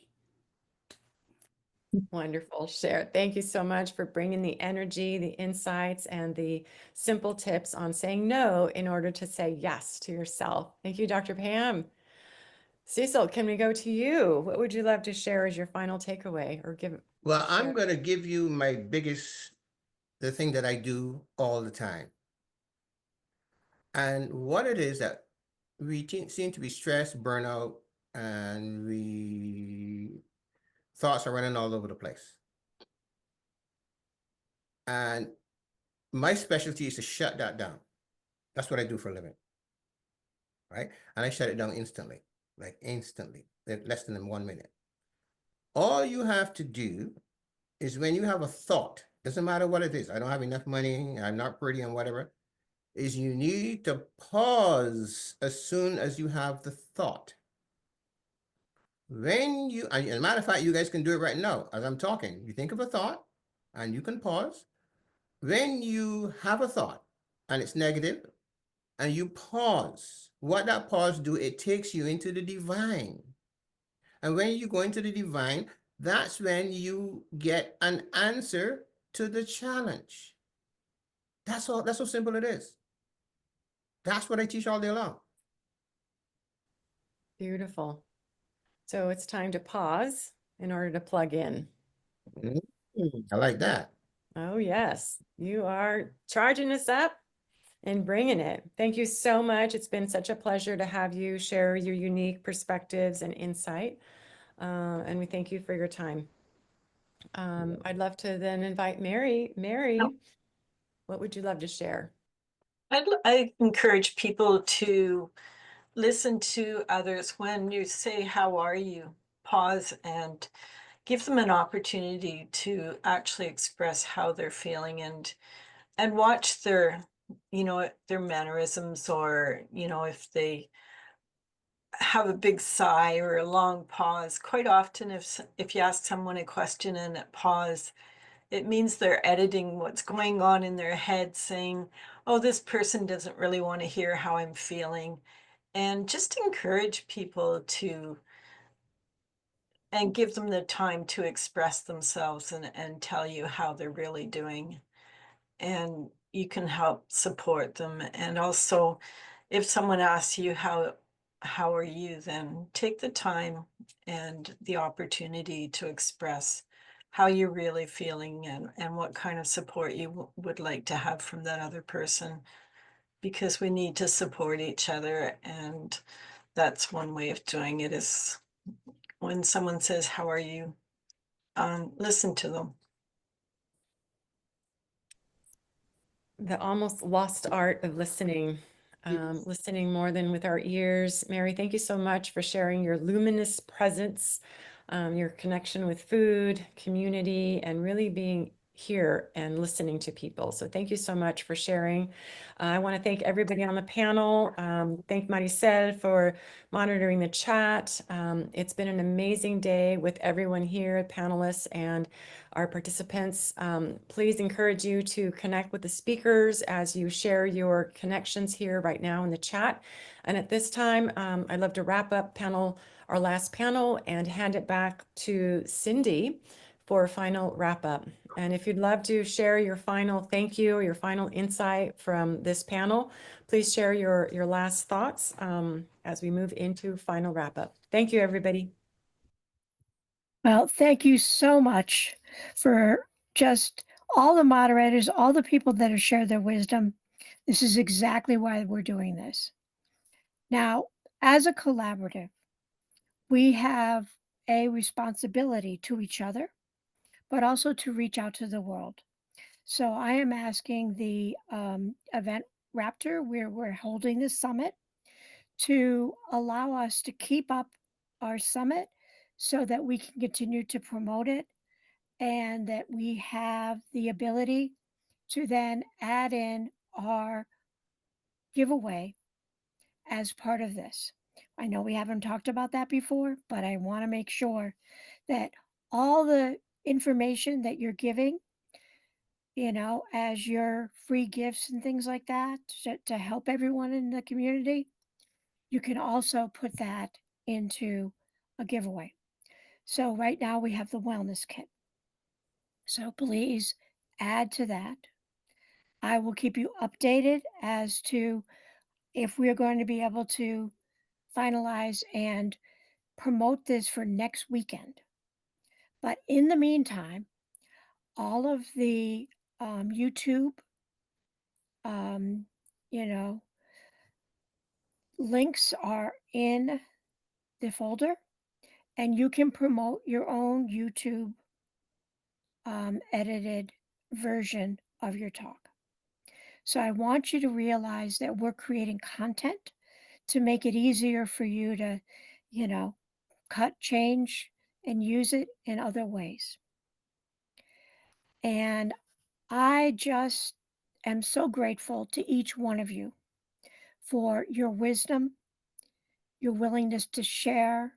Wonderful share. Thank you so much for bringing the energy, the insights, and the simple tips on saying no in order to say yes to yourself. Thank you, Dr. Pam. Cecil, can we go to you? What would you love to share as your final takeaway or give? Well, I'm share? going to give you my biggest, the thing that I do all the time. And what it is that we seem to be stressed, burnout, and thoughts are running all over the place. And my specialty is to shut that down. That's what I do for a living, right? And I shut it down instantly, like instantly, less than 1 minute. All you have to do is, when you have a thought, doesn't matter what it is, I don't have enough money, I'm not pretty, and whatever, is you need to pause as soon as you have the thought. When you, and as a matter of fact, you guys can do it right now as I'm talking. You think of a thought and you can pause. When you have a thought and it's negative and you pause, what that pause do, it takes you into the divine. And when you go into the divine, that's when you get an answer to the challenge. That's all. That's how simple it is. That's what I teach all day long. Beautiful. So it's time to pause in order to plug in. I like that. Oh, yes. You are charging us up and bringing it. Thank you so much. It's been such a pleasure to have you share your unique perspectives and insight. And we thank you for your time. I'd love to then invite Mary. Mary, what would you love to share? I encourage people to listen to others. When you say, how are you? Pause and give them an opportunity to actually express how they're feeling, and watch their, their mannerisms, or, if they have a big sigh or a long pause. Quite often, if you ask someone a question and it pause, it means they're editing what's going on in their head, saying, oh, this person doesn't really want to hear how I'm feeling. And just encourage people to, and give them the time to express themselves, and tell you how they're really doing. And you can help support them. And also, if someone asks you how are you, then take the time and the opportunity to express how you're really feeling, and what kind of support you would like to have from that other person, because we need to support each other. And that's one way of doing it, is when someone says, how are you, listen to them. The almost lost art of listening. listening more than with our ears. Mary, thank you so much for sharing your luminous presence, your connection with food, community, and really being here and listening to people. So thank you so much for sharing. I want to thank everybody on the panel. Thank Maricel for monitoring the chat. It's been an amazing day with everyone here, panelists and our participants. Please encourage you to connect with the speakers as you share your connections here right now in the chat. And at this time, I'd love to wrap up our last panel and hand it back to Cindy for a final wrap up. And if you'd love to share your final thank you or your final insight from this panel, please share your last thoughts as we move into final wrap up. Thank you, everybody. Well, thank you so much for just all the moderators, all the people that have shared their wisdom. This is exactly why we're doing this. Now, as a collaborative, we have a responsibility to each other, but also to reach out to the world. So I am asking the event Raptor, where we're holding this summit, to allow us to keep up our summit so that we can continue to promote it and that we have the ability to then add in our giveaway as part of this. I know we haven't talked about that before, but I want to make sure that all the information that you're giving, as your free gifts and things like that to help everyone in the community, you can also put that into a giveaway. So right now we have the wellness kit. So please add to that. I will keep you updated as to if we're going to be able to finalize and promote this for next weekend. But in the meantime, all of the YouTube, links are in the folder, and you can promote your own YouTube edited version of your talk. So I want you to realize that we're creating content to make it easier for you to, cut, change, and use it in other ways. And I just am so grateful to each one of you for your wisdom, your willingness to share,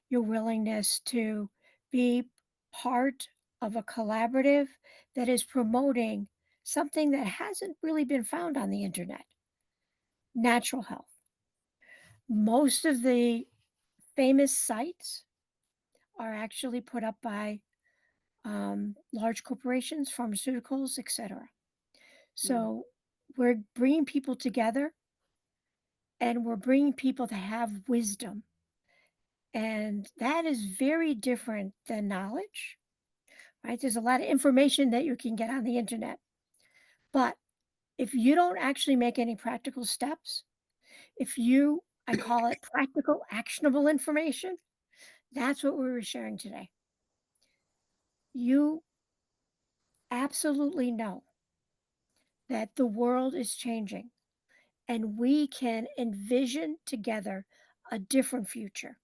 your willingness to be part of a collaborative that is promoting something that hasn't really been found on the internet: natural health. Most of the famous sites are actually put up by large corporations, pharmaceuticals, etc. So we're bringing people together, and we're bringing people to have wisdom. And that is very different than knowledge, right? There's a lot of information that you can get on the internet. But if you don't actually make any practical steps, I call it practical, actionable information, that's what we were sharing today. You absolutely know that the world is changing, and we can envision together a different future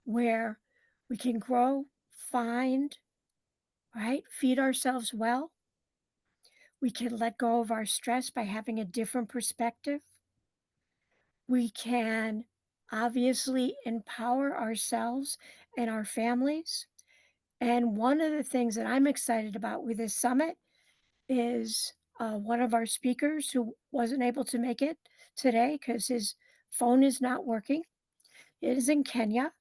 where we can grow, feed ourselves well. We can let go of our stress by having a different perspective. We can obviously empower ourselves and our families. And one of the things that I'm excited about with this summit is one of our speakers who wasn't able to make it today because his phone is not working. It is in Kenya,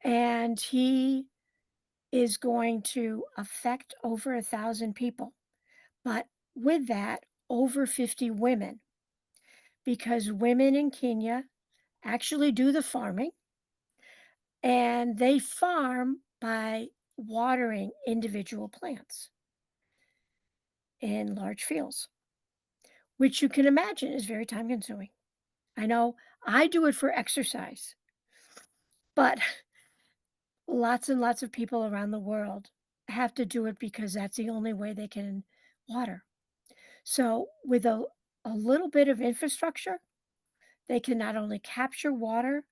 and he is going to affect over 1,000 people. But with that, over 50 women, because women in Kenya actually do the farming, and they farm by watering individual plants in large fields, which you can imagine is very time consuming. I know I do it for exercise, but lots and lots of people around the world have to do it because that's the only way they can water. So with a little bit of infrastructure, they can not only capture water,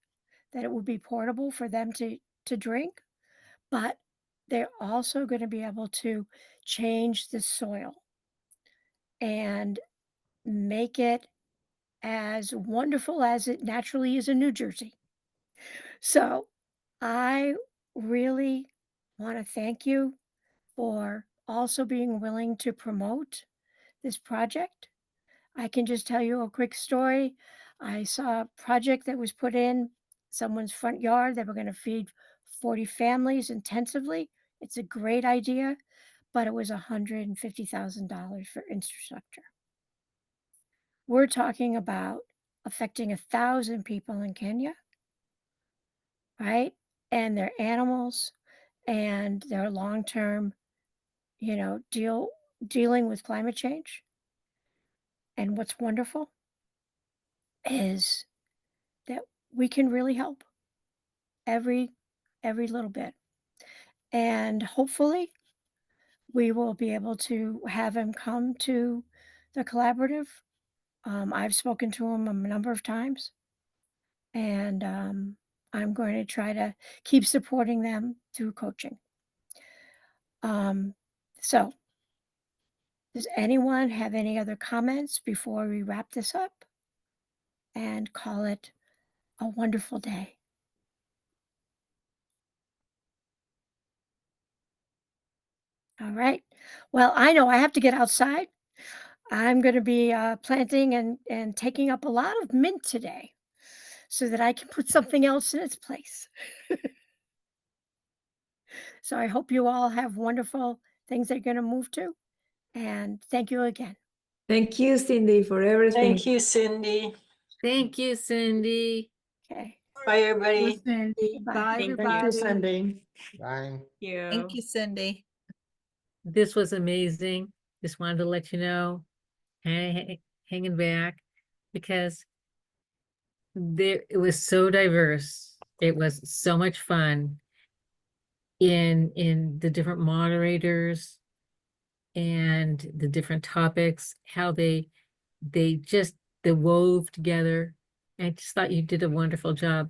that it will be portable for them to drink, but they're also going to be able to change the soil and make it as wonderful as it naturally is in New Jersey. So I really want to thank you for also being willing to promote this project. I can just tell you a quick story. I saw a project that was put in someone's front yard. They were going to feed 40 families intensively. It's a great idea, but it was $150,000 for infrastructure. We're talking about affecting 1,000 people in Kenya, right? And their animals and their long-term, dealing with climate change. And what's wonderful is that we can really help every little bit. And hopefully we will be able to have him come to the collaborative. I've spoken to him a number of times, and I'm going to try to keep supporting them through coaching. So does anyone have any other comments before we wrap this up and call it a wonderful day? All right. Well, I know I have to get outside. I'm going to be planting and taking up a lot of mint today so that I can put something else in its place. So I hope you all have wonderful things that you're going to move to. And thank you again. Thank you, Cindy, for everything. Thank you, Cindy. Thank you, Cindy. Okay. Bye, everybody. Well, Cindy. Bye. Bye, Thank everybody. you, Cindy. Bye. Thank you, Cindy. This was amazing. Just wanted to let you know, hanging back, because it was so diverse. It was so much fun in the different moderators and the different topics, how they wove together. I just thought you did a wonderful job.